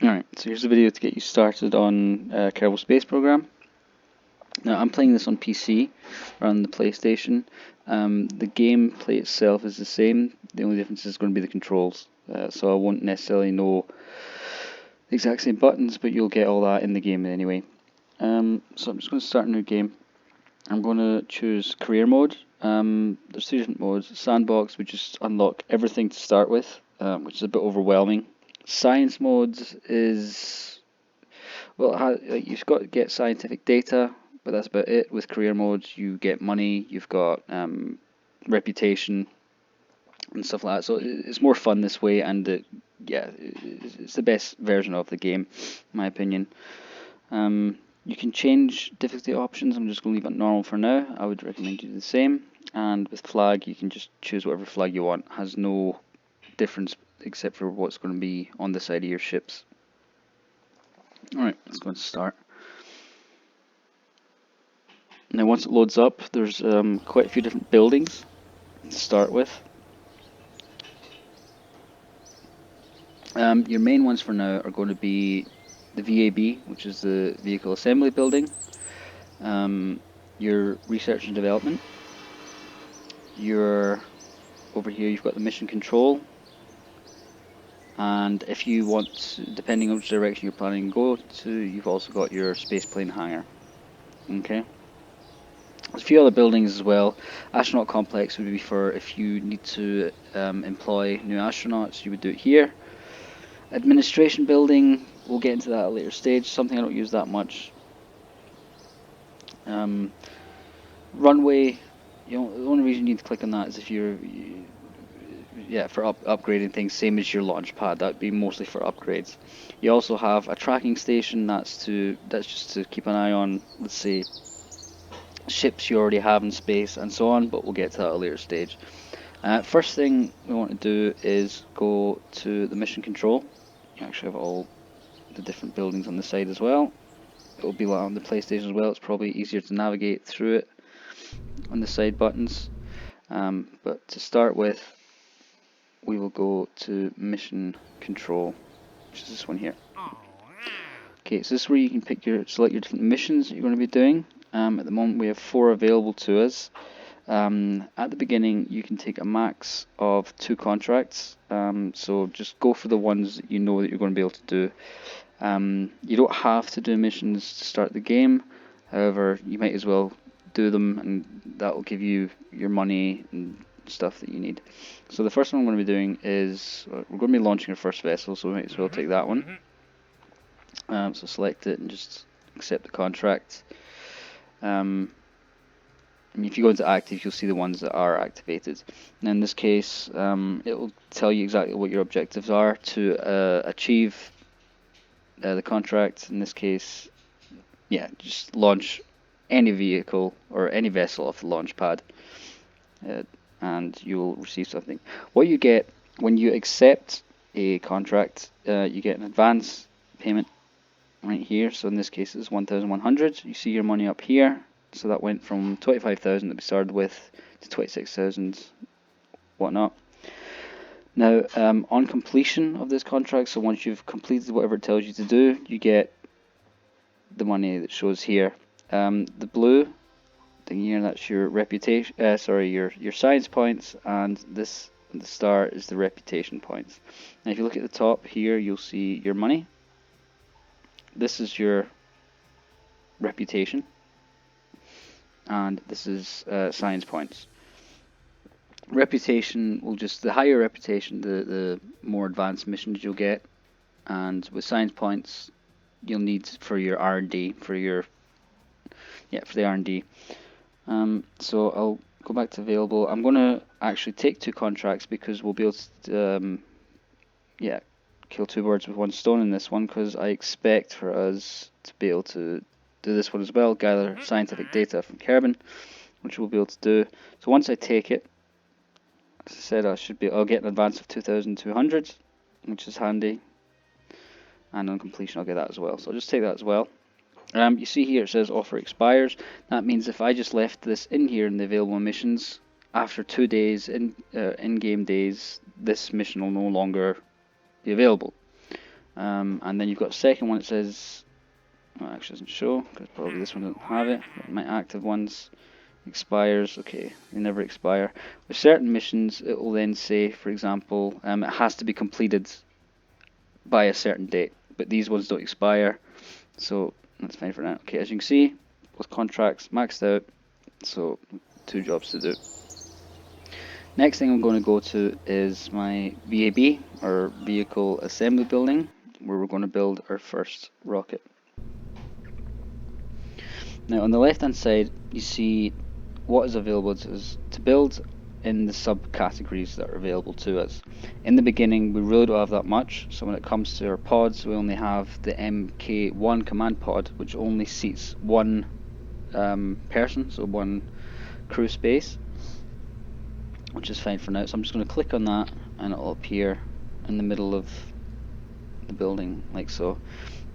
Alright, so here's a video to get you started on Kerbal Space Program. Now I'm playing this on PC, on the PlayStation. The gameplay itself is the same, the only difference is going to be the controls. So I won't necessarily know the exact same buttons, but you'll get all that in the game anyway. So I'm just going to start a new game. I'm going to choose career mode. There's two different modes. Sandbox, we just unlock everything to start with, which is a bit overwhelming. Science modes is, well, you've got to get scientific data, but that's about it. With career modes, you get money, you've got reputation and stuff like that. So it's more fun this way, and it's the best version of the game, in my opinion. You can change difficulty options. I'm just going to leave it normal for now. I would recommend you do the same. And with flag, you can just choose whatever flag you want. It has no difference except for what's going to be on the side of your ships. Alright, let's go and start. Now once it loads up, there's quite a few different buildings to start with. Your main ones for now are going to be the VAB, which is the Vehicle Assembly Building, your Research and Development, over here you've got the Mission Control, and if you want to, depending on which direction you're planning to go to, you've also got your Spaceplane Hangar. Okay. There's a few other buildings as well. Astronaut Complex would be for if you need to employ new astronauts, you would do it here. Administration Building, we'll get into that at a later stage, something I don't use that much. Runway, the only reason you need to click on that is if for upgrading things, same as your launch pad. That would be mostly for upgrades. You also have a tracking station. That's just to keep an eye on, let's say, ships you already have in space and so on. But we'll get to that at a later stage. First thing we want to do is go to the mission control. You actually have all the different buildings on the side as well. It will be like on the PlayStation as well. It's probably easier to navigate through it on the side buttons. But to start with, we will go to mission control, which is this one here. Okay, so this is where you can select your different missions that you're going to be doing. At the moment we have 4 available to us. At the beginning you can take a max of 2 contracts, so just go for the ones that you know that you're going to be able to do. You don't have to do missions to start the game, however you might as well do them, and that will give you your money and stuff that you need. So the first one I'm going to be doing is, we're going to be launching our first vessel, so we might as well take that one. So select it and just accept the contract. And if you go into active, you'll see the ones that are activated. And in this case, it will tell you exactly what your objectives are to achieve the contract. In this case, just launch any vehicle or any vessel off the launch pad, and you will receive something. What you get when you accept a contract, you get an advance payment right here. So in this case it's 1,100. You see your money up here. So that went from 25,000 that we started with to 26,000 whatnot. Now on completion of this contract, so once you've completed whatever it tells you to do, you get the money that shows here. The blue thing here, that's your reputation, your science points, and this, the star, is the reputation points. Now if you look at the top here, you'll see your money. This is your reputation, and this is science points. Reputation will just, the higher reputation, the more advanced missions you'll get, and with science points you'll need for your R&D, for the R&D. So I'll go back to available. I'm going to actually take 2 contracts because we'll be able to kill 2 birds with 1 stone in this one, because I expect for us to be able to do this one as well, gather scientific data from carbon, which we'll be able to do. So once I take it, as I said, I'll get an advance of 2,200, which is handy, and on completion I'll get that as well. So I'll just take that as well. You see here it says offer expires. That means if I just left this in here in the available missions, after 2 days in-game days, this mission will no longer be available. And then you've got a second one that says, well, actually doesn't show, because probably this one doesn't have it. My active ones expires. Okay, they never expire. With certain missions, it will then say, for example, it has to be completed by a certain date, but these ones don't expire, so that's fine for now. Okay, as you can see, both contracts maxed out, so 2 jobs to do. Next thing I'm going to go to is my VAB, or Vehicle Assembly Building, where we're going to build our first rocket. Now on the left hand side, you see what is available to us to build in the subcategories that are available to us. In the beginning, we really don't have that much, so when it comes to our pods, we only have the MK1 command pod, which only seats one person, so one crew space, which is fine for now. So I'm just going to click on that, and it'll appear in the middle of the building, like so.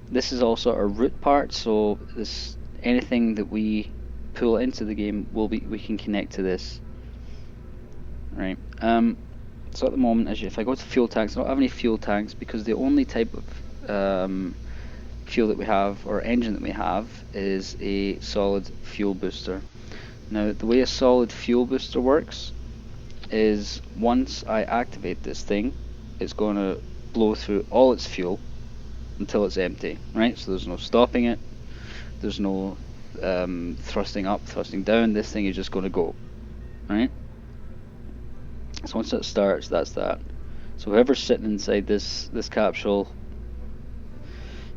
This is also our root part, so this anything that we pull into the game we can connect to this. Right. So at the moment, if I go to fuel tanks, I don't have any fuel tanks because the only type of fuel that we have, or engine that we have, is a solid fuel booster. Now, the way a solid fuel booster works is once I activate this thing, it's going to blow through all its fuel until it's empty, right? So there's no stopping it, there's no thrusting up, thrusting down. This thing is just going to go, right? So once it starts, that's that. So whoever's sitting inside this capsule,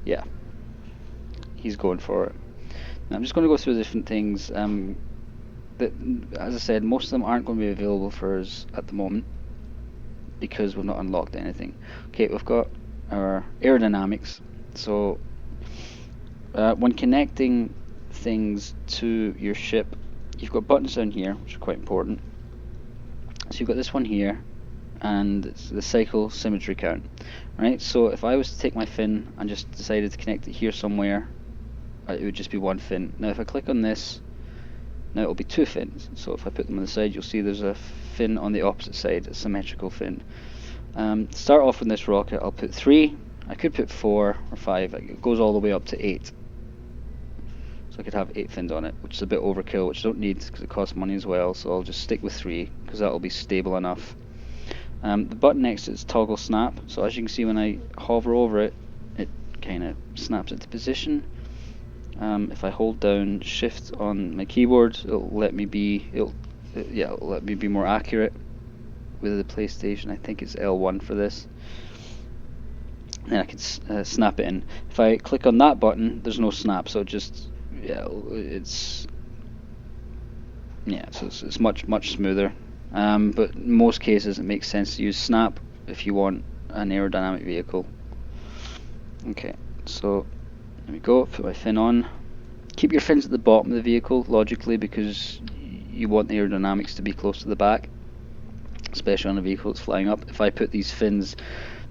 yeah, he's going for it. Now I'm just going to go through the different things. That, as I said, most of them aren't going to be available for us at the moment because we've not unlocked anything. Okay, we've got our aerodynamics. So when connecting things to your ship, you've got buttons down here, which are quite important. So you've got this one here, and it's the cycle symmetry count, right? So if I was to take my fin and just decided to connect it here somewhere, it would just be one fin. Now if I click on this, now it'll be 2 fins. So if I put them on the side, you'll see there's a fin on the opposite side, a symmetrical fin. To start off with this rocket, I'll put 3. I could put 4 or 5. It goes all the way up to 8. So I could have 8 fins on it, which is a bit overkill, which I don't need because it costs money as well. So I'll just stick with 3 because that'll be stable enough. The button next is toggle snap. So as you can see, when I hover over it, it kind of snaps into position. If I hold down Shift on my keyboard, it'll let me be more accurate with the PlayStation. I think it's L1 for this. And I can snap it in. If I click on that button, there's no snap, so it's much smoother. But in most cases, it makes sense to use snap if you want an aerodynamic vehicle. Okay, so there we go. Put my fin on. Keep your fins at the bottom of the vehicle, logically, because you want the aerodynamics to be close to the back, especially on a vehicle that's flying up. If I put these fins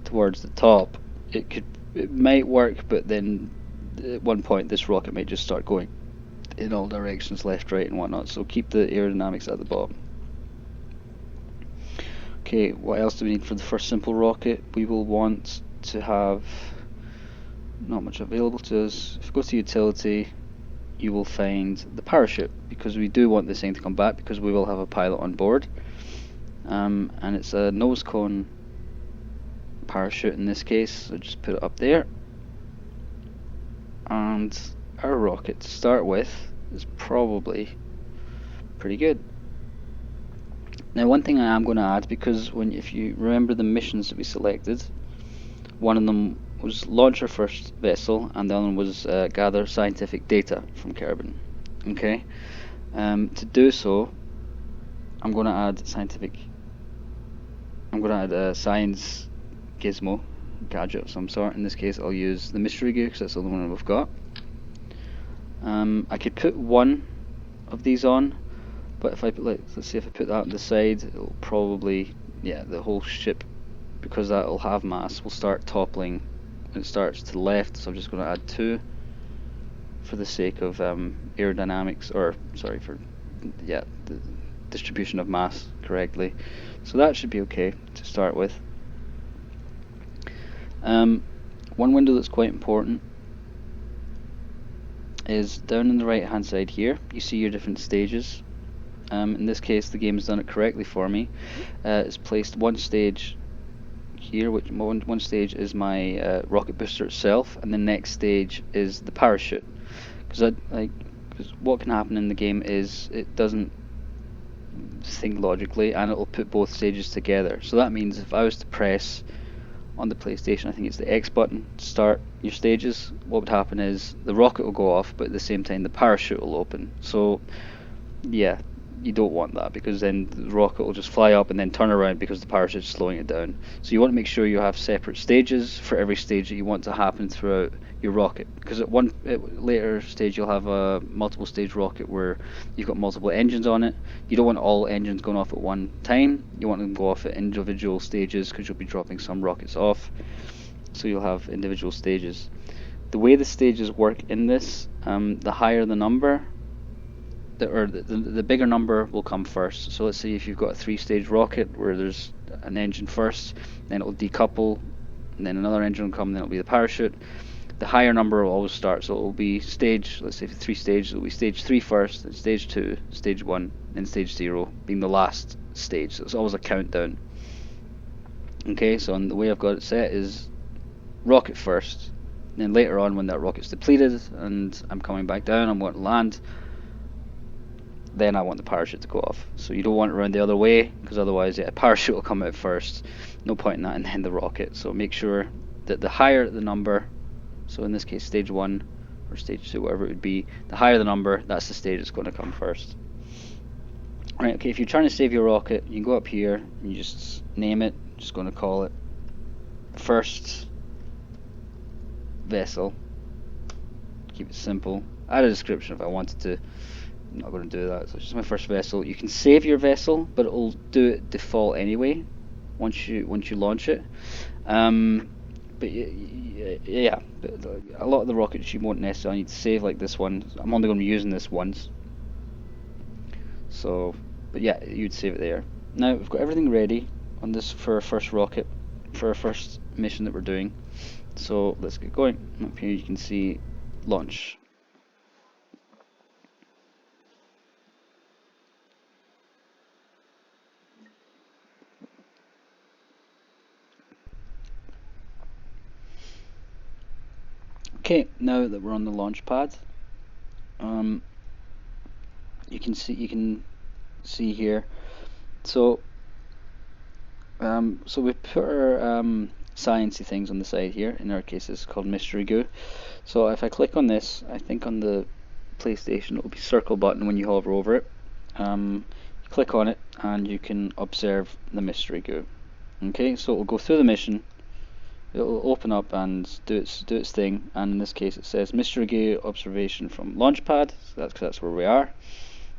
towards the top, it might work, but then at one point this rocket might just start going in all directions, left, right, and whatnot. So keep the aerodynamics at the bottom. Okay, what else do we need for the first simple rocket? We will want to have not much available to us. If you go to utility, you will find the parachute, because we do want this thing to come back because we will have a pilot on board. And it's a nose cone parachute in this case, so just put it up there. And our rocket to start with is probably pretty good. Now one thing I am going to add, because if you remember the missions that we selected, one of them was launch our first vessel, and the other one was gather scientific data from Kerbal. Okay, to do so, I'm going to add a science gizmo, gadget of some sort. In this case, I'll use the mystery gear because that's the only one we've got. I could put one of these on, but if I put, let's see, if I put that on the side, it'll probably, the whole ship, because that'll have mass, will start toppling when it starts to the left. So I'm just going to add 2 for the sake of aerodynamics, or sorry, for the distribution of mass correctly. So that should be okay to start with. One window that's quite important is down on the right hand side here. You see your different stages. In this case, the game has done it correctly for me. It's placed one stage here, which one stage is my rocket booster itself, and the next stage is the parachute. Because what can happen in the game is it doesn't think logically, and it'll put both stages together. So that means if I was to press on the PlayStation, I think it's the X button, to start your stages, what would happen is the rocket will go off, but at the same time the parachute will open. So yeah, you don't want that, because then the rocket will just fly up and then turn around because the parachute is slowing it down. So you want to make sure you have separate stages for every stage that you want to happen throughout your rocket, because at later stage you'll have a multiple stage rocket where you've got multiple engines on it. You don't want all engines going off at one time. You want them to go off at individual stages, because you'll be dropping some rockets off, so you'll have individual stages. The way the stages work in this, the higher the number, the bigger number will come first. So let's say if you've got a 3-stage rocket where there's an engine first, then it'll decouple, and then another engine will come, then it'll be the parachute. The higher number will always start, so it will be stage, let's say for 3 stages, it will be stage 3 first, then stage 2, stage 1, then stage 0, being the last stage. So it's always a countdown. Okay, so the way I've got it set is rocket first, then later on when that rocket's depleted and I'm coming back down, I'm going to land, then I want the parachute to go off. So you don't want it around the other way, because otherwise a parachute will come out first. No point in that, and then the rocket. So make sure that the higher the number, so in this case stage 1 or stage 2, whatever it would be, the higher the number, that's the stage that's going to come first. Alright, okay, if you're trying to save your rocket, you can go up here and you just name it. Just going to call it first vessel. Keep it simple. Add a description if I wanted to. I'm not going to do that, so it's just my first vessel. You can save your vessel, but it'll do it default anyway once you launch it. But yeah, but a lot of the rockets you won't necessarily need to save, like this one. I'm only going to be using this once. So, but yeah, you'd save it there. Now we've got everything ready on this for our first rocket, for our first mission that we're doing. So let's get going. Up here you can see launch. Okay, now that we're on the launch pad, you can see here. So we put our sciencey things on the side here. In our case, it's called mystery goo. So if I click on this, I think on the PlayStation it will be circle button when you hover over it. You click on it and you can observe the mystery goo. Okay, so it will go through the mission. It'll open up and do its thing, and in this case it says mystery goo observation from launchpad. So that's where we are.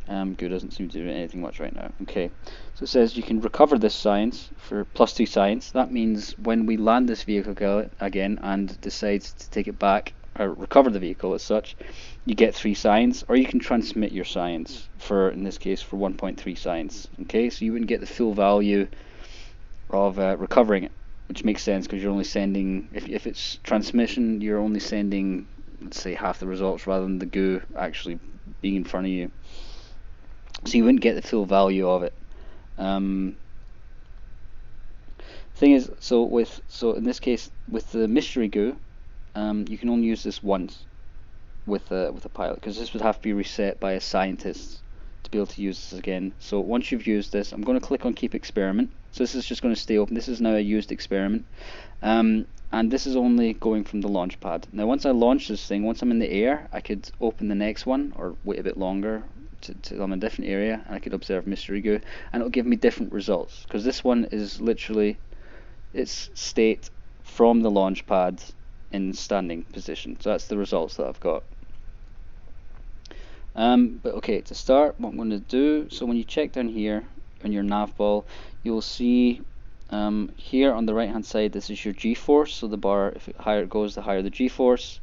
Goo doesn't seem to do anything much right now. Okay, so it says you can recover this science for +2 science. That means when we land this vehicle again and decide to take it back, or recover the vehicle as such, you get 3 science, or you can transmit your science for, in this case, for 1.3 science. Okay, so you wouldn't get the full value of recovering it, which makes sense because you're only sending, if it's transmission, you're only sending, let's say, half the results rather than the goo actually being in front of you. So you wouldn't get the full value of it. Thing is, so in this case with the mystery goo, you can only use this once with a pilot, because this would have to be reset by a scientist to be able to use this again. So once you've used this, I'm going to click on keep experiment. So this is just going to stay open. This is now a used experiment, and this is only going from the launch pad. Now once I launch this thing, once I'm in the air, I could open the next one or wait a bit longer till I'm in a different area, and I could observe mystery goo, and it'll give me different results, because this one is literally its state from the launch pad in standing position. So that's the results that I've got. But okay, to start, what I'm going to do, so when you check down here on your nav ball, you'll see here on the right hand side, this is your G-force. So the bar, if higher it goes, the higher the G-force.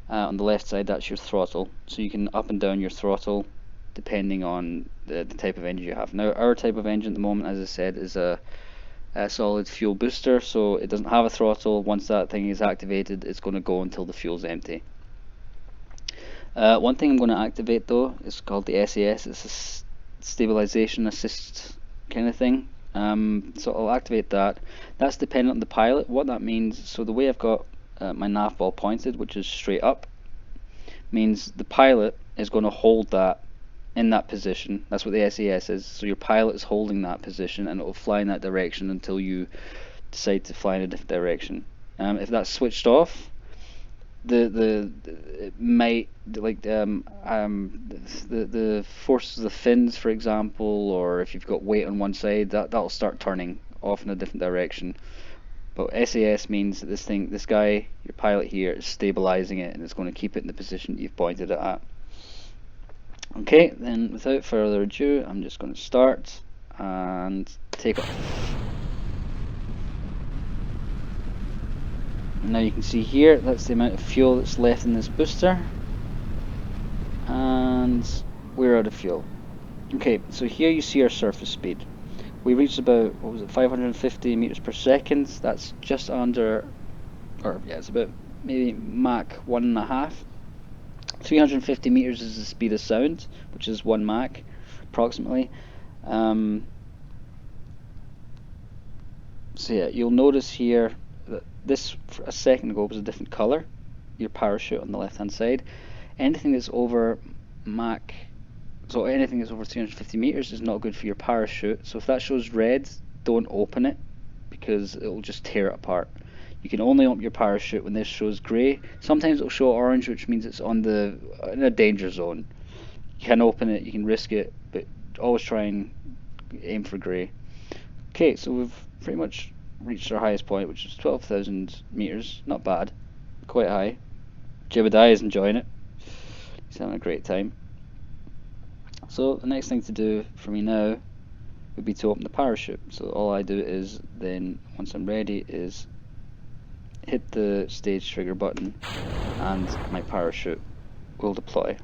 On the left side, that's your throttle. So you can up and down your throttle depending on the type of engine you have. Now our type of engine at the moment, as I said, is a solid fuel booster, so it doesn't have a throttle. Once that thing is activated, it's going to go until the fuel's empty. One thing I'm going to activate though is called the SAS. It's a stabilization assist kind of thing. So I'll activate that. That's dependent on the pilot. What that means, so the way I've got my nav ball pointed, which is straight up, means the pilot is going to hold that in that position. That's what the SAS is. So your pilot is holding that position and it will fly in that direction until you decide to fly in a different direction. If that's switched off, the it might like the forces of the fins, for example, or if you've got weight on one side, that'll start turning off in a different direction. But SAS means that this guy, your pilot here, is stabilizing it and it's going to keep it in the position that you've pointed it at. Okay, then without further ado, I'm just going to start and take off. Now you can see here, that's the amount of fuel that's left in this booster. And we're out of fuel. Okay, so here you see our surface speed. We reached about, 550 meters per second. That's just under, or yeah, it's about maybe Mach 1.5. 350 meters is the speed of sound, which is 1 Mach, approximately. So yeah, you'll notice here that this, a second ago, was a different color, your parachute on the left hand side. Anything that's over Mach, so anything that's over 350 meters is not good for your parachute. So if that shows red, don't open it, because it'll just tear it apart. You can only open your parachute when this shows grey. Sometimes it'll show orange, which means it's in a danger zone. You can open it, you can risk it, but always try and aim for grey. Okay, so we've pretty much reached our highest point, which is 12,000 meters. Not bad, quite high. Jebediah is enjoying it. He's having a great time. So the next thing to do for me now would be to open the parachute. So all I do is then, once I'm ready, is hit the stage trigger button and my parachute will deploy.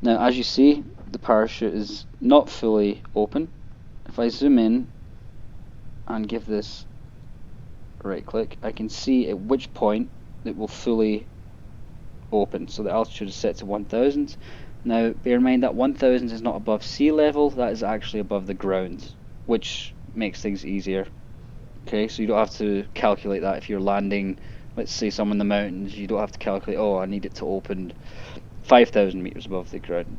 Now as you see, the parachute is not fully open. If I zoom in and give this a right click, I can see at which point it will fully open. So the altitude is set to 1000. Now bear in mind that 1000 is not above sea level, that is actually above the ground, which makes things easier. Okay, so you don't have to calculate that if you're landing, let's say, somewhere in the mountains. You don't have to calculate, oh, I need it to open 5,000 meters above the ground,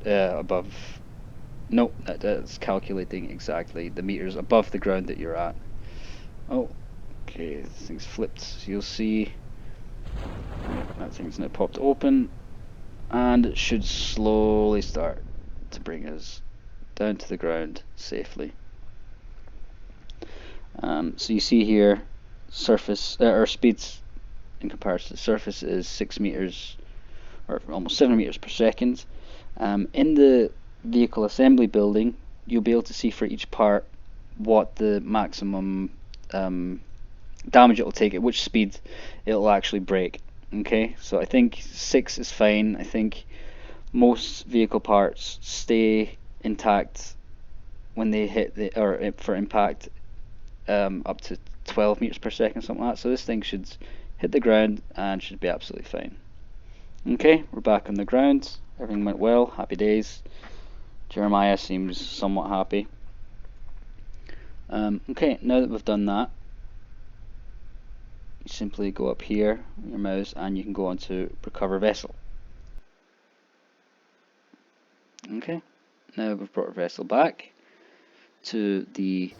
no, that's calculating exactly the meters above the ground that you're at. Oh, okay, this thing's flipped, so you'll see that thing's now popped open, and it should slowly start to bring us down to the ground safely. So you see here, surface or speeds in comparison to the surface is 6 meters, or almost 7 meters per second. In the vehicle assembly building, you'll be able to see for each part what the maximum damage it will take, at which speed it will actually break. Okay, so I think 6 is fine. I think most vehicle parts stay intact when they hit for impact, up to 12 meters per second, something like that. So this thing should hit the ground and should be absolutely fine. Okay, we're back on the ground. Everything went well. Happy days. Jeremiah seems somewhat happy. Okay, now that we've done that, you simply go up here with your mouse and you can go on to recover vessel. Okay, now we've brought our vessel back to the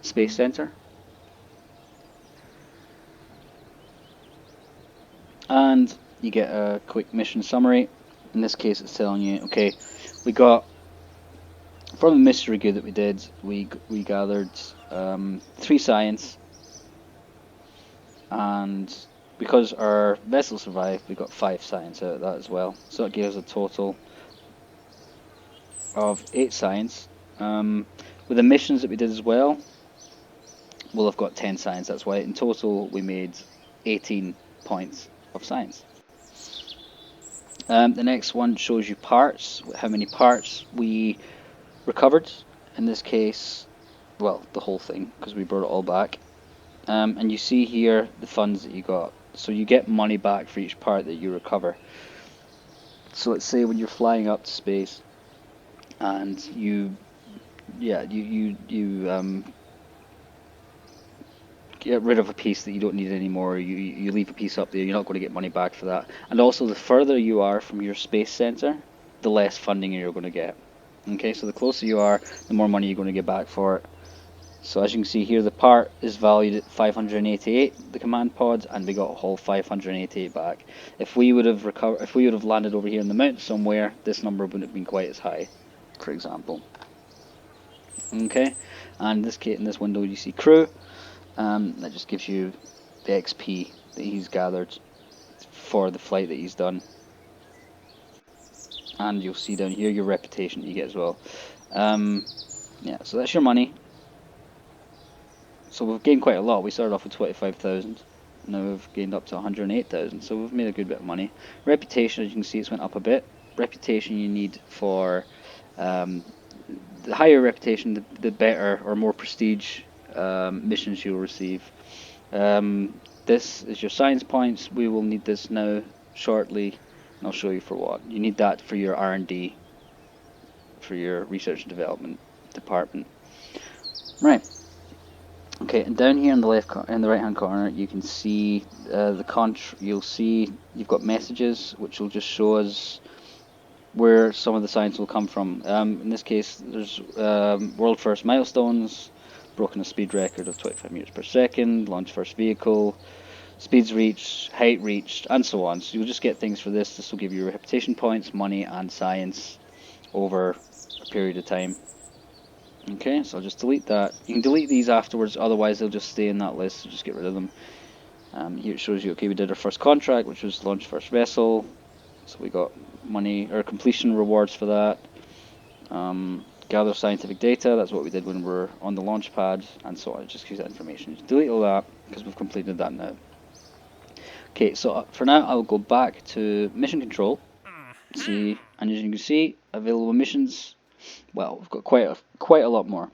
Space Center. And you get a quick mission summary. In this case, it's telling you, okay, we got, from the mystery goo that we did, we gathered 3 science, and because our vessel survived, we got 5 science out of that as well. So that gives us a total of 8 science. With the missions that we did as well, we'll have got 10 science. That's why in total we made 18 points of science. The next one shows you parts, how many parts we recovered. In this case, well, the whole thing, because we brought it all back. And you see here the funds that you got. So you get money back for each part that you recover. So let's say when you're flying up to space and you get rid of a piece that you don't need anymore. You leave a piece up there. You're not going to get money back for that. And also, the further you are from your space center, the less funding you're going to get. Okay, so the closer you are, the more money you're going to get back for it. So as you can see here, the part is valued at 588, the command pod, and we got a whole 588 back. If we would have landed over here in the mountain somewhere, this number wouldn't have been quite as high, for example. Okay, and in this window you see crew. That just gives you the XP that he's gathered for the flight that he's done. And you'll see down here your reputation that you get as well. Yeah, so that's your money. So we've gained quite a lot. We started off with 25,000. Now we've gained up to 108,000. So we've made a good bit of money. Reputation, as you can see, it's went up a bit. Reputation you need for the higher reputation, the better or more prestige missions you'll receive. This is your science points. We will need this now shortly, and I'll show you for what. You need that for your R&D, for your research and development department. Right. Okay, and down here in the right hand corner, you can see you'll see you've got messages, which will just show us where some of the science will come from. In this case, there's world first milestones, broken a speed record of 25 meters per second, launched first vehicle, speeds reached, height reached, and so on. So you'll just get things for this. This will give you reputation points, money, and science over a period of time. Okay, so I'll just delete that. You can delete these afterwards, otherwise they'll just stay in that list, so just get rid of them. Here it shows you, okay, we did our first contract, which was launch first vessel. So we got money, or completion rewards for that. Gather scientific data, that's what we did when we were on the launch pad, and so on. It just gives that information. Just delete all that, because we've completed that now. Okay, so for now I'll go back to mission control. See, and as you can see, available missions. Well, we've got quite a lot more.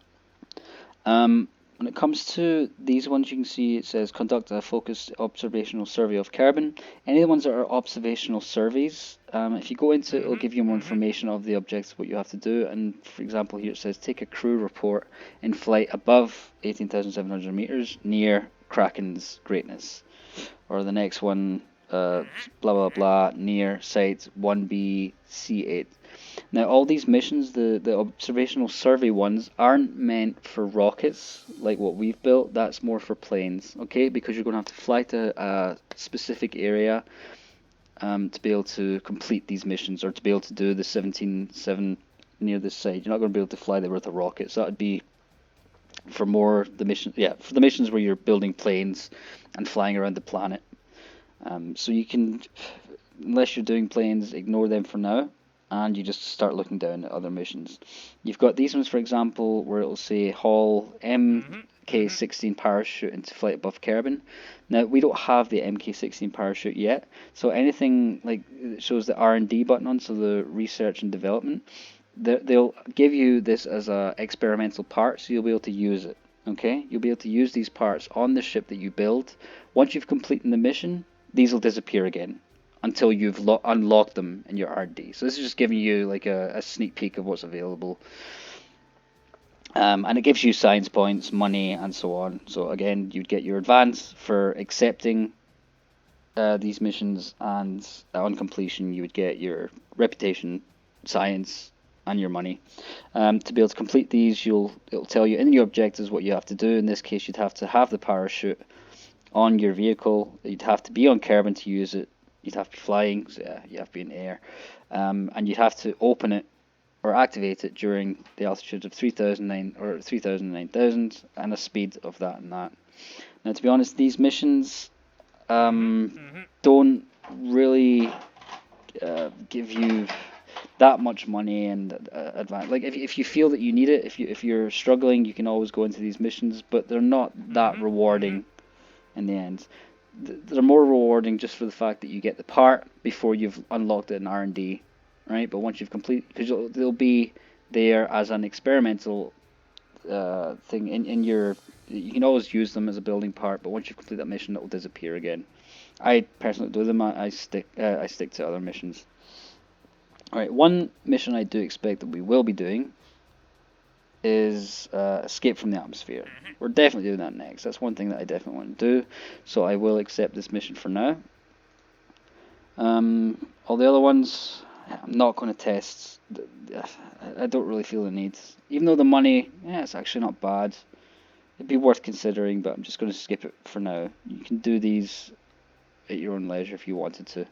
When it comes to these ones, you can see it says conduct a focused observational survey of Kerbin. Any of the ones that are observational surveys, if you go into it, it'll give you more information of the objects, what you have to do. And for example, here it says take a crew report in flight above 18,700 meters near Kraken's greatness. Or the next one, blah blah blah, near site 1BC8. Now, all these missions, the observational survey ones, aren't meant for rockets like what we've built. That's more for planes, okay? Because you're going to have to fly to a specific area to be able to complete these missions, or to be able to do the 17.7 near this site. You're not going to be able to fly there with a rocket. So that would be for more the mission, yeah, for the missions where you're building planes and flying around the planet. So you can, unless you're doing planes, ignore them for now, and you just start looking down at other missions. You've got these ones, for example, where it'll say haul MK16 parachute into flight above Kerbin. Now, we don't have the MK16 parachute yet, so anything like it shows the R&D button on, so the research and development, they'll give you this as a experimental part, so you'll be able to use it. Okay, you'll be able to use these parts on the ship that you build. Once you've completed the mission, these will disappear again until you've unlocked them in your R&D. So this is just giving you like a sneak peek of what's available. And it gives you science points, money, and so on. So again, you'd get your advance for accepting these missions, and on completion you would get your reputation, science, and your money. To be able to complete these, it'll tell you in your objectives what you have to do. In this case, you'd have to have the parachute on your vehicle. You'd have to be on Kerbin to use it. You'd have to be flying, so yeah, you have to be in the air. And you'd have to open it or activate it during the altitudes of 3,009 or 3,009,000 and a speed of that and that. Now, to be honest, these missions don't really give you that much money and advance. Like if you feel that you need it, if you're struggling, you can always go into these missions, but they're not that rewarding in the end. They're more rewarding just for the fact that you get the part before you've unlocked it in R&D, right? But once you've completed, because they'll be there as an experimental thing in your. You can always use them as a building part, but once you've completed that mission, it will disappear again. I personally do them. I stick to other missions. All right, one mission I do expect that we will be doing is escape from the atmosphere. We're definitely doing that next. That's one thing that I definitely want to do. So I will accept this mission for now. All the other ones, I'm not going to test. I don't really feel the need. Even though the money, yeah, it's actually not bad. It'd be worth considering, but I'm just going to skip it for now. You can do these at your own leisure if you wanted to.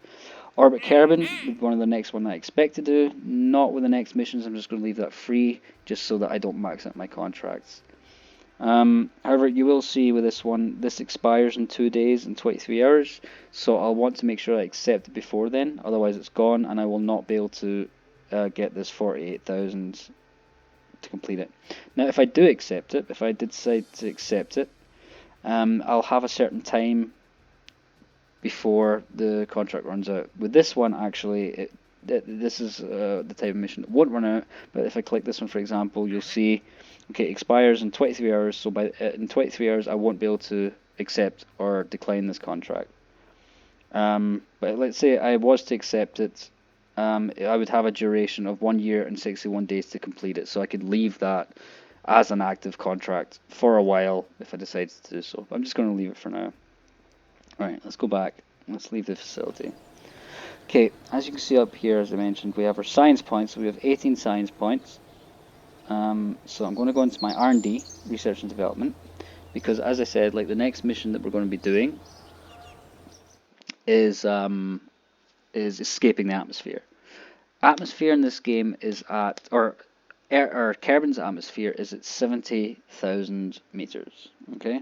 Orbit Kerbin would be one of the next one I expect to do. Not with the next missions. I'm just going to leave that free, just so that I don't max out my contracts. However, you will see with this one, this expires in 2 days and 23 hours, so I'll want to make sure I accept it before then, otherwise it's gone and I will not be able to get this 48,000 to complete it. Now, if I do accept it, if I did decide to accept it, I'll have a certain time before the contract runs out. With this one, actually, this is the type of mission that won't run out, but if I click this one, for example, you'll see, okay, it expires in 23 hours, so in 23 hours I won't be able to accept or decline this contract. But let's say I was to accept it, I would have a duration of 1 year and 61 days to complete it, so I could leave that as an active contract for a while if I decided to do so. But I'm just going to leave it for now. Alright, let's go back. Let's leave the facility. Okay, as you can see up here, as I mentioned, we have our science points. So we have 18 science points. So I'm going to go into my R&D, research and development, because as I said, like the next mission that we're going to be doing is escaping the atmosphere. Atmosphere in this game is at, or Kerbin's atmosphere is at 70,000 meters. Okay.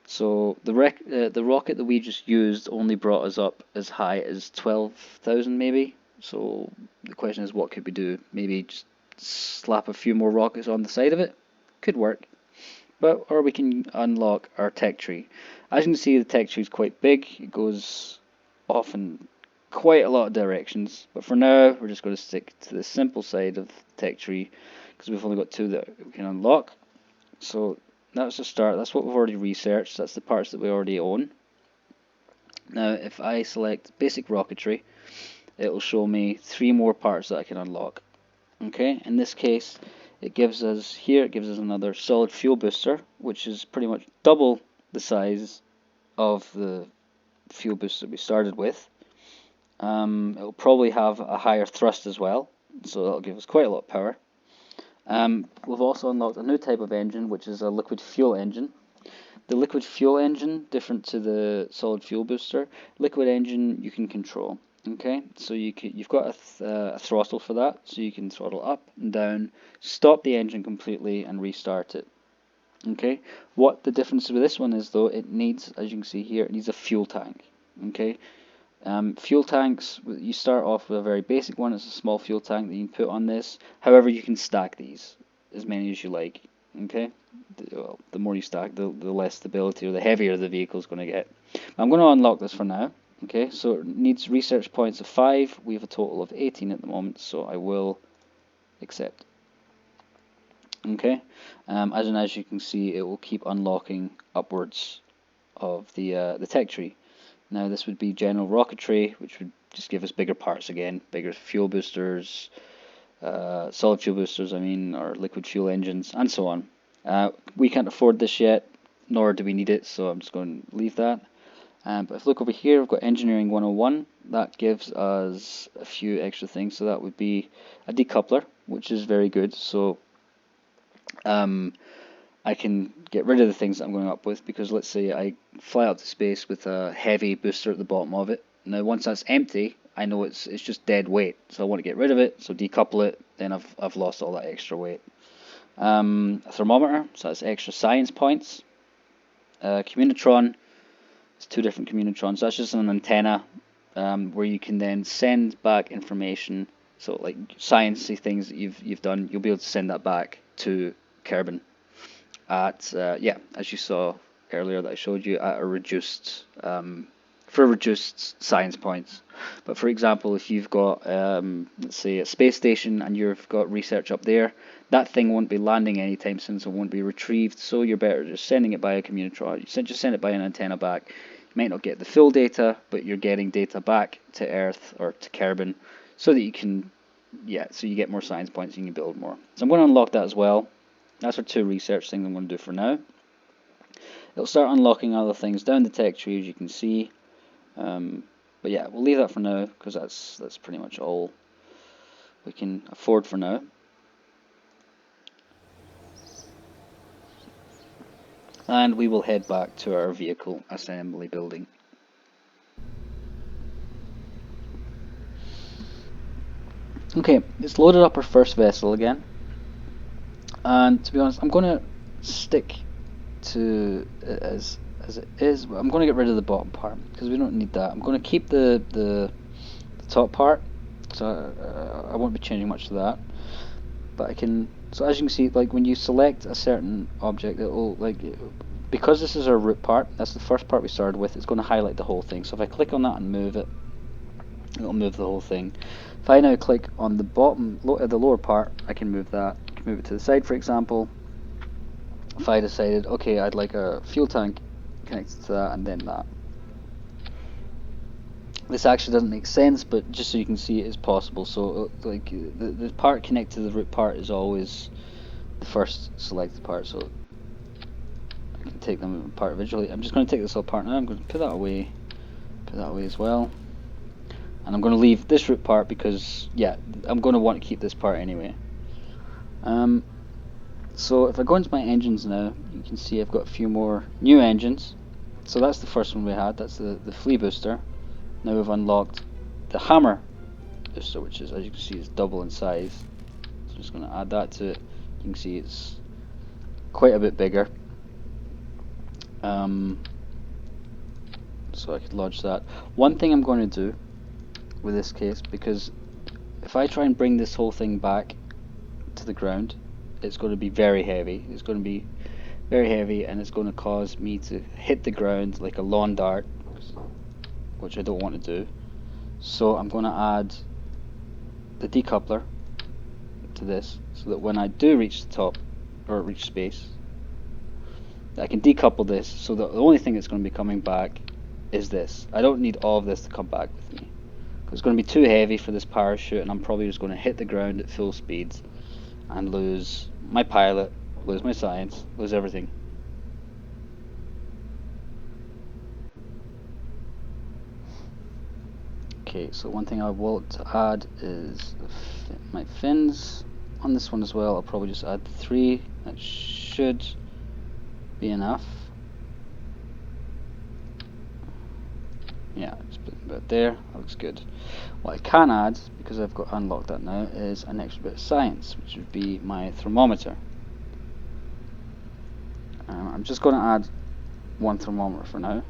So the rocket that we just used only brought us up as high as 12,000 maybe. So the question is, what could we do? Maybe just slap a few more rockets on the side of it? Could work. Or we can unlock our tech tree. As you can see, the tech tree is quite big. It goes off in quite a lot of directions. But for now, we're just going to stick to the simple side of the tech tree because we've only got 2 that we can unlock. So that's a start. That's what we've already researched. That's the parts that we already own. Now, if I select basic rocketry, it will show me 3 more parts that I can unlock. Okay, in this case, it gives us another solid fuel booster, which is pretty much double the size of the fuel booster we started with. It'll probably have a higher thrust as well, so that'll give us quite a lot of power. We've also unlocked a new type of engine, which is a liquid fuel engine. The liquid fuel engine, different to the solid fuel booster, liquid engine you can control. Okay, so you've got a throttle for that, so you can throttle up and down, stop the engine completely, and restart it. Okay, what the difference with this one is though, it needs, as you can see here, it needs a fuel tank. Okay, fuel tanks, you start off with a very basic one. It's a small fuel tank that you can put on this. However, you can stack these as many as you like. Okay, the more you stack, the less stability or the heavier the vehicle is going to get. I'm going to unlock this for now. Okay, so it needs research points of 5. We have a total of 18 at the moment, so I will accept. Okay, as you can see, it will keep unlocking upwards of the tech tree. Now this would be general rocketry, which would just give us bigger parts again, bigger fuel boosters, solid fuel boosters, or liquid fuel engines, and so on. We can't afford this yet, nor do we need it, so I'm just going to leave that. But if you look over here, we've got Engineering 101. That gives us a few extra things. So that would be a decoupler, which is very good. So I can get rid of the things that I'm going up with, because let's say I fly out to space with a heavy booster at the bottom of it. Now once that's empty, I know it's just dead weight, so I want to get rid of it, so decouple it, then I've lost all that extra weight. A thermometer, so that's extra science points. Communitron, it's 2 different communitrons. That's just an antenna where you can then send back information. So like sciencey things that you've done, you'll be able to send that back to Kerbin at as you saw earlier that I showed you, at a reduced for reduced science points. But for example, if you've got let's say a space station and you've got research up there, that thing won't be landing anytime soon, so it won't be retrieved. So you're better just sending it by a communicator. Just send it by an antenna back. You might not get the full data, but you're getting data back to Earth or to Kerbin, so that you can, so you get more science points and you can build more. So I'm going to unlock that as well. That's our 2 research things I'm going to do for now. It'll start unlocking other things down the tech tree, as you can see. But yeah, we'll leave that for now, because that's pretty much all we can afford for now. And we will head back to our vehicle assembly building. Okay, it's loaded up our first vessel again. And to be honest, I'm going to stick to it as it is. I'm going to get rid of the bottom part, because we don't need that. I'm going to keep the top part, so I won't be changing much to that. But I can, so as you can see, like when you select a certain object, it will, like, because this is our root part, that's the first part we started with, it's going to highlight the whole thing. So if I click on that and move it, it'll move the whole thing. If I now click on the bottom, the lower part, I can move that. I can move it to the side, for example. If I decided, okay, I'd like a fuel tank connected to that, and then that. This actually doesn't make sense, but just so you can see it is possible. So like the part connected to the root part is always the first selected part, so I can take them apart visually. I'm just going to take this all apart now. I'm going to put that away as well. And I'm going to leave this root part because, yeah, I'm going to want to keep this part anyway. So if I go into my engines now, you can see I've got a few more new engines. So that's the first one we had, that's the flea booster. Now we've unlocked the hammer booster, which is, as you can see, is double in size. So I'm just going to add that to it. You can see it's quite a bit bigger. So I could lodge that. One thing I'm going to do with this case, because if I try and bring this whole thing back to the ground, it's going to be very heavy. It's going to be very heavy, and it's going to cause me to hit the ground like a lawn dart, which I don't want to do. So I'm going to add the decoupler to this, so that when I do reach the top, or reach space, I can decouple this, so that the only thing that's going to be coming back is this. I don't need all of this to come back with me, because it's going to be too heavy for this parachute, and I'm probably just going to hit the ground at full speed and lose my pilot, lose my science, lose everything. Okay, so one thing I want to add is my fins on this one as well. I'll probably just add 3. That should be enough. Yeah, just put it about there. That looks good. What I can add, because I've got unlocked that now, is an extra bit of science, which would be my thermometer. I'm just going to add 1 thermometer for now,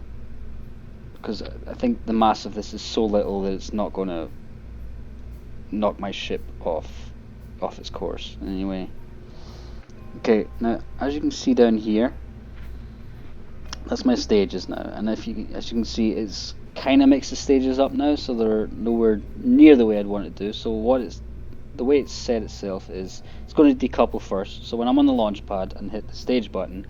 because I think the mass of this is so little that it's not going to knock my ship off its course anyway. Okay, now as you can see down here, that's my stages now, and as you can see, it's kind of mixed the stages up now, so they're nowhere near the way I'd want it to do. So the way it's set itself is it's going to decouple first. So when I'm on the launch pad and hit the stage button,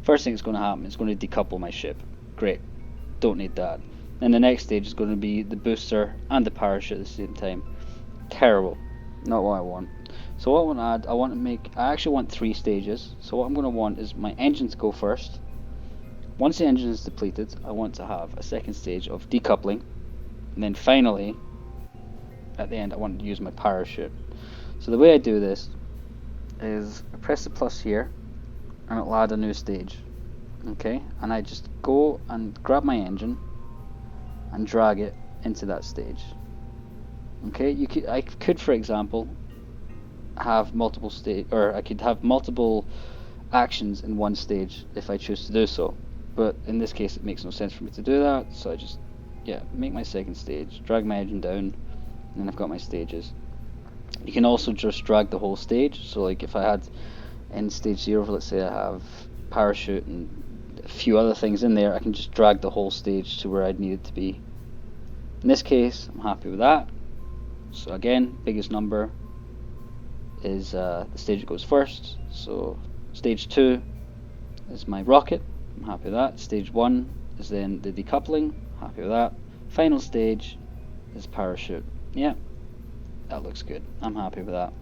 first thing that's going to happen is going to decouple my ship. Great, don't need that. Then the next stage is going to be the booster and the parachute at the same time. Terrible, not what I want. So what I want to add, I actually want 3 stages. So what I'm going to want is my engine to go first. Once the engine is depleted, I want to have a second stage of decoupling, and then finally, at the end, I want to use my parachute. So the way I do this is I press the plus here, and it'll add a new stage. Okay, and I just go and grab my engine and drag it into that stage. Okay, I could, for example, have multiple I could have multiple actions in one stage if I choose to do so. But in this case, it makes no sense for me to do that, so I just, make my second stage, drag my engine down, and then I've got my stages. You can also just drag the whole stage, so like if I had in stage 0, let's say I have parachute and a few other things in there, I can just drag the whole stage to where I'd need it to be. In this case, I'm happy with that. So again, biggest number is the stage that goes first. So stage 2 is my rocket. I'm happy with that. Stage 1 is then the decoupling. Happy with that. Final stage is parachute. Yeah, that looks good. I'm happy with that.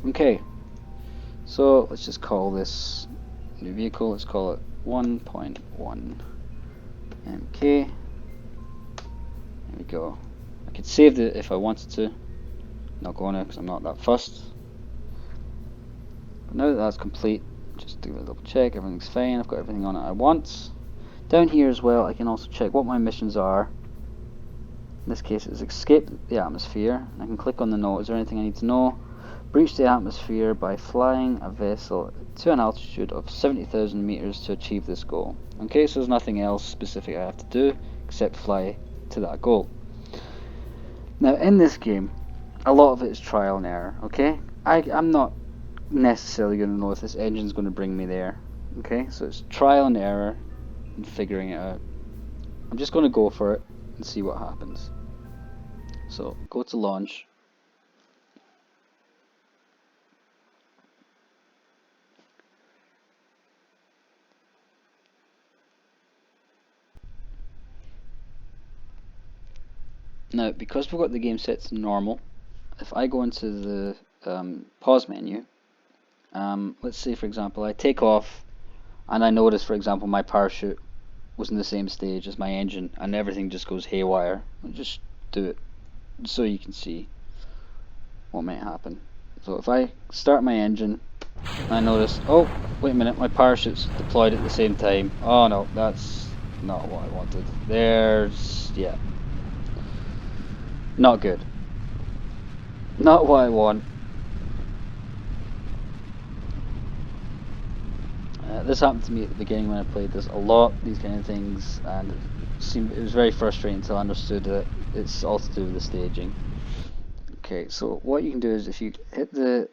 Okay, so let's just call this new vehicle. Let's call it 1.1 MK. There we go. I could save it if I wanted to. Not going to because I'm not that fussed. But now that that's complete, just do a double check. Everything's fine. I've got everything on it I want. Down here as well, I can also check what my missions are. In this case, it's escape the atmosphere. I can click on the note. Is there anything I need to know? Breach the atmosphere by flying a vessel to an altitude of 70,000 meters to achieve this goal. Okay, so there's nothing else specific I have to do except fly to that goal. Now, in this game, a lot of it is trial and error. Okay, I'm not necessarily going to know if this engine's going to bring me there. Okay, so it's trial and error and figuring it out. I'm just going to go for it and see what happens. So go to launch. Now, because we've got the game set to normal, if I go into the pause menu, let's say for example I take off and I notice for example my parachute was in the same stage as my engine and everything just goes haywire. I'll just do it so you can see what might happen. So if I start my engine, I notice, oh, wait a minute, my parachute's deployed at the same time. Oh no, that's not what I wanted. Yeah, not good. Not what I want. This happened to me at the beginning when I played this a lot, these kind of things, and it was very frustrating until I understood that it's all to do with the staging. Okay, so what you can do is if you hit the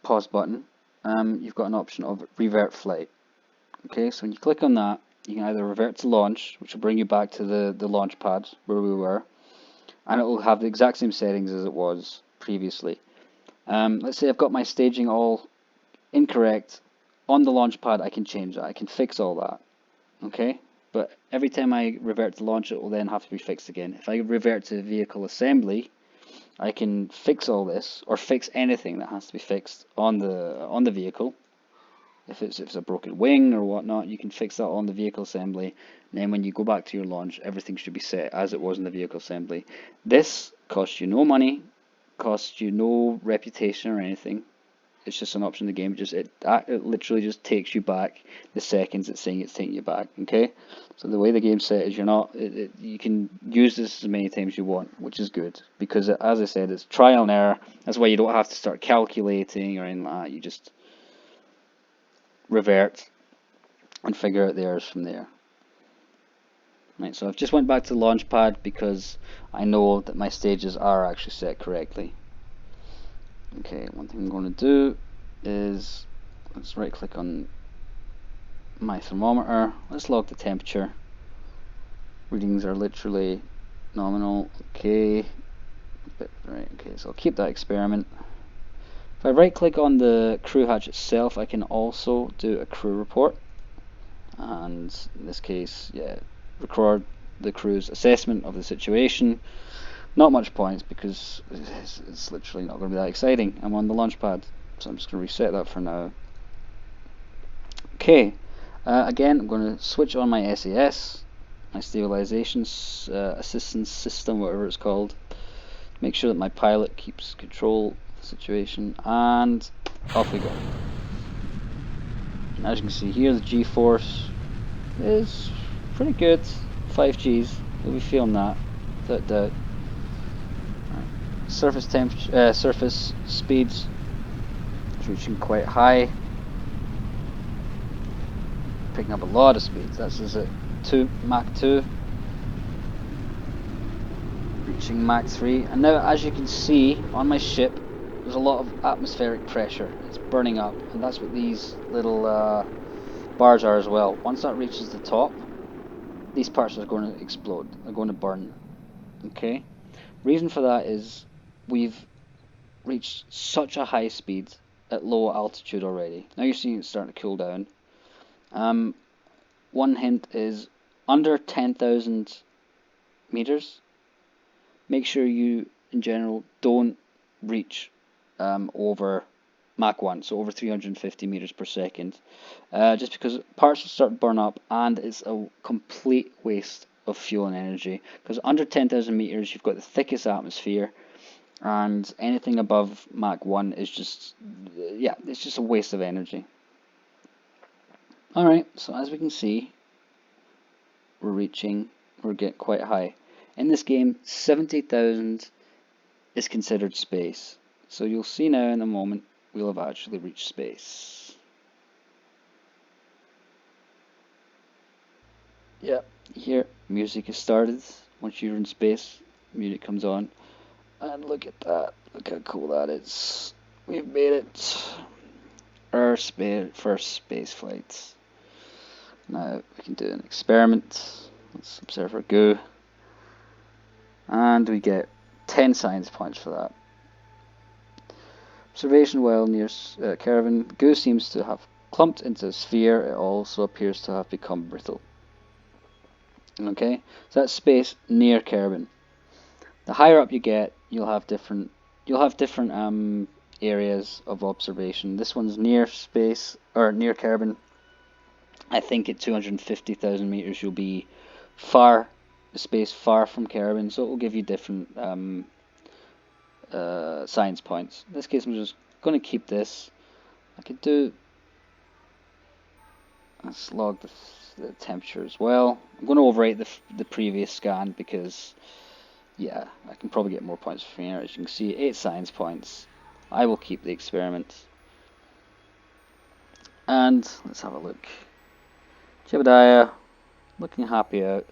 pause button, you've got an option of revert flight. Okay, so when you click on that, you can either revert to launch, which will bring you back to the launch pad where we were, and it will have the exact same settings as it was previously. Let's say I've got my staging all incorrect. On the launch pad, I can change that. I can fix all that. Okay, but every time I revert to launch, it will then have to be fixed again. If I revert to vehicle assembly, I can fix all this or fix anything that has to be fixed on the vehicle. If it's a broken wing or whatnot, you can fix that on the vehicle assembly. And then when you go back to your launch, everything should be set as it was in the vehicle assembly. This costs you no money, costs you no reputation or anything. It's just an option in the game. It literally just takes you back the seconds it's saying it's taking you back. Okay, so the way the game's set is you can use this as many times as you want, which is good because as I said, it's trial and error. That's why you don't have to start calculating or anything like that. You just revert and figure out the errors from there. Right, so I've just went back to the launch pad because I know that my stages are actually set correctly. Okay, one thing I'm going to do is let's right click on my thermometer. Let's log the temperature. Readings are literally nominal. Okay, right. Okay, so I'll keep that experiment. If I right click on the crew hatch itself, I can also do a crew report, and in this case, yeah, record the crew's assessment of the situation. Not much points because it's literally not going to be that exciting. I'm on the launch pad, so I'm just going to reset that for now. Okay, again, I'm going to switch on my SAS, my stabilization assistance system, whatever it's called. Make sure that my pilot keeps control of the situation, and off we go. And as you can see here, the G-force is pretty good. 5 Gs, you'll be feeling that, without doubt. Surface temperature, surface speeds, it's reaching quite high, picking up a lot of speeds. That's at Mach 2, reaching Mach 3, and now as you can see on my ship, there's a lot of atmospheric pressure. It's burning up, and that's what these little bars are as well. Once that reaches the top, these parts are going to explode. They're going to burn. Okay. Reason for that is we've reached such a high speed at low altitude already. Now you're seeing it starting to cool down. Um, One hint is under 10,000 meters. Make sure you, in general, don't reach over Mach 1, so over 350 meters per second, just because parts will start to burn up and it's a complete waste of fuel and energy. Because under 10,000 meters, you've got the thickest atmosphere, and anything above Mach 1 is just, yeah, it's just a waste of energy. Alright, so as we can see, we're getting quite high. In this game, 70,000 is considered space. So you'll see now in a moment, we'll have actually reached space. Yeah, here, music has started. Once you're in space, music comes on. And look at that, look how cool that is. We've made it. Our first space flight. Now we can do an experiment. Let's observe our go. And we get 10 science points for that. Observation while near Kerbal, the goo seems to have clumped into a sphere. It also appears to have become brittle. Okay, so that's space near Kerbal. The higher up you get, you'll have different areas of observation. This one's near space or near Kerbal. I think at 250,000 meters you'll be space far from Kerbal, so it will give you different science points. In this case, I'm just going to keep this. I could do. Let's log the temperature as well. I'm going to overwrite the previous scan because, yeah, I can probably get more points from here. As you can see, 8 science points. I will keep the experiment. And let's have a look. Jebediah, looking happy out.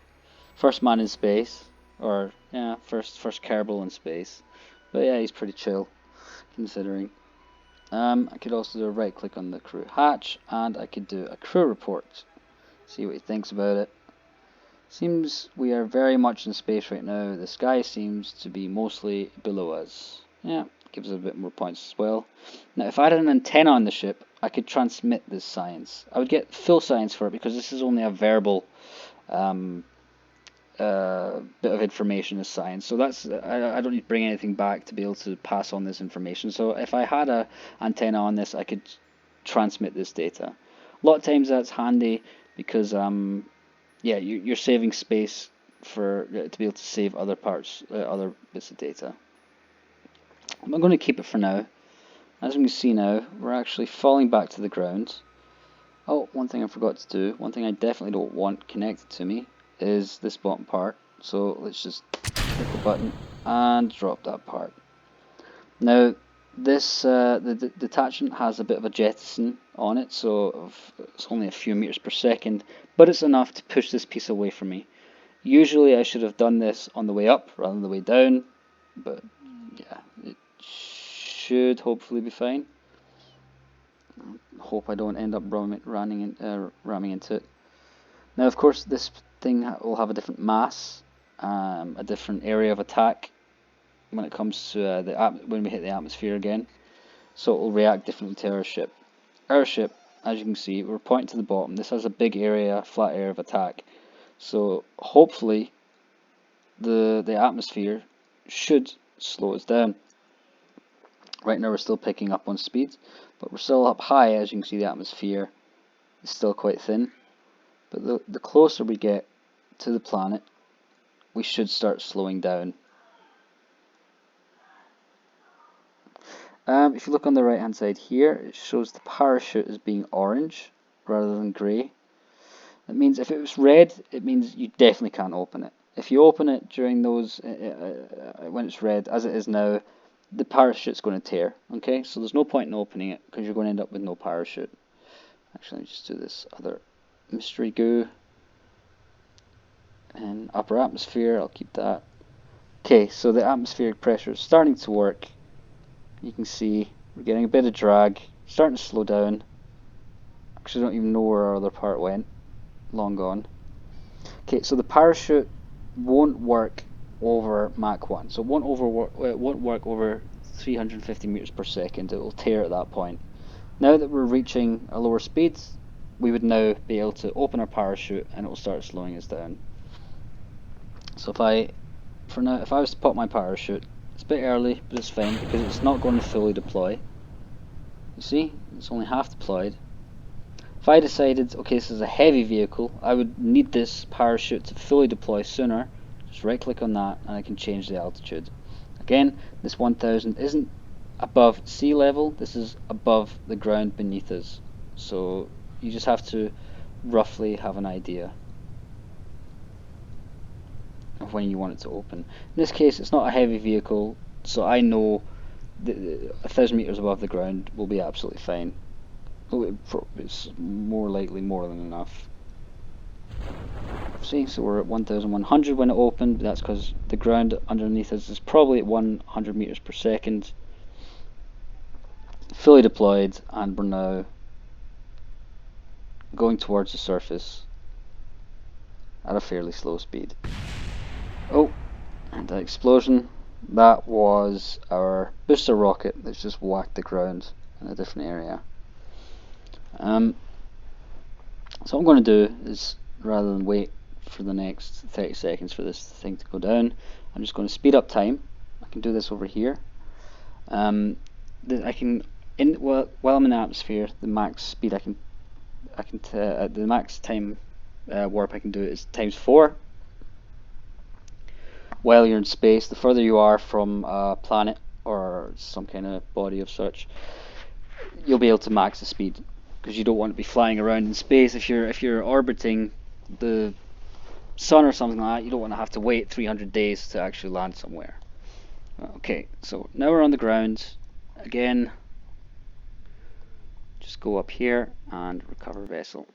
First man in space, or yeah, first Kerbal in space. But yeah, he's pretty chill, considering. I could also do a right click on the crew hatch, and I could do a crew report. See what he thinks about it. Seems we are very much in space right now. The sky seems to be mostly below us. Yeah, gives us a bit more points as well. Now, if I had an antenna on the ship, I could transmit this science. I would get full science for it because this is only a verbal bit of information as science. So that's I don't need to bring anything back to be able to pass on this information. So if I had a antenna on this, I could transmit this data. A lot of times that's handy because yeah, you're saving space for to be able to save other parts, other bits of data. I'm going to keep it for now. As we can see now, we're actually falling back to the ground. Oh, one thing I forgot to do, one thing I definitely don't want connected to me is this bottom part. So let's just click the button and drop that part. Now this the detachment has a bit of a jettison on it, so it's only a few meters per second, but it's enough to push this piece away from me. Usually I should have done this on the way up rather than the way down, but yeah, it should hopefully be fine. Hope I don't end up ramming into it. Now, of course, this thing will have a different mass, a different area of attack when it comes to when we hit the atmosphere again. So it will react differently to our ship. Our ship, as you can see, we're pointing to the bottom. This has a big area, flat area of attack. So hopefully, the atmosphere should slow us down. Right now we're still picking up on speed, but we're still up high. As you can see, the atmosphere is still quite thin. But the closer we get to the planet, we should start slowing down. If you look on the right hand side here, it shows the parachute as being orange rather than grey. That means if it was red, it means you definitely can't open it. If you open it during those, when it's red, as it is now, the parachute's going to tear. Okay, so there's no point in opening it because you're going to end up with no parachute. Actually, let me just do this other mystery goo. And upper atmosphere, I'll keep that. Okay, so the atmospheric pressure is starting to work. You can see we're getting a bit of drag, starting to slow down. Actually, I don't even know where our other part went. Long gone. Okay, so the parachute won't work over Mach 1. So it won't work over 350 meters per second, it will tear at that point. Now that we're reaching a lower speed, we would now be able to open our parachute and it will start slowing us down. So if I was to pop my parachute, it's a bit early, but it's fine because it's not going to fully deploy. You see, it's only half deployed. If I decided, okay, this is a heavy vehicle, I would need this parachute to fully deploy sooner. Just right click on that and I can change the altitude. Again, this 1000 isn't above sea level, this is above the ground beneath us. So you just have to roughly have an idea of when you want it to open. In this case, it's not a heavy vehicle, so I know 1,000 meters above the ground will be absolutely fine. It's more likely more than enough. See, so we're at 1,100 when it opened, but that's because the ground underneath us is probably at 100 meters per second. Fully deployed, and we're now going towards the surface at a fairly slow speed. Oh, and that explosion, that was our booster rocket that's just whacked the ground in a different area. So what I'm going to do is, rather than wait for the next 30 seconds for this thing to go down, I'm just going to speed up time. I can do this over here. While I'm in the atmosphere, the max speed the max time warp I can do is ×4. While you're in space, the further you are from a planet or some kind of body of such, you'll be able to max the speed, because you don't want to be flying around in space. If you're orbiting the sun or something like that, you don't want to have to wait 300 days to actually land somewhere. Okay, so now we're on the ground. Again, just go up here and recover vessel.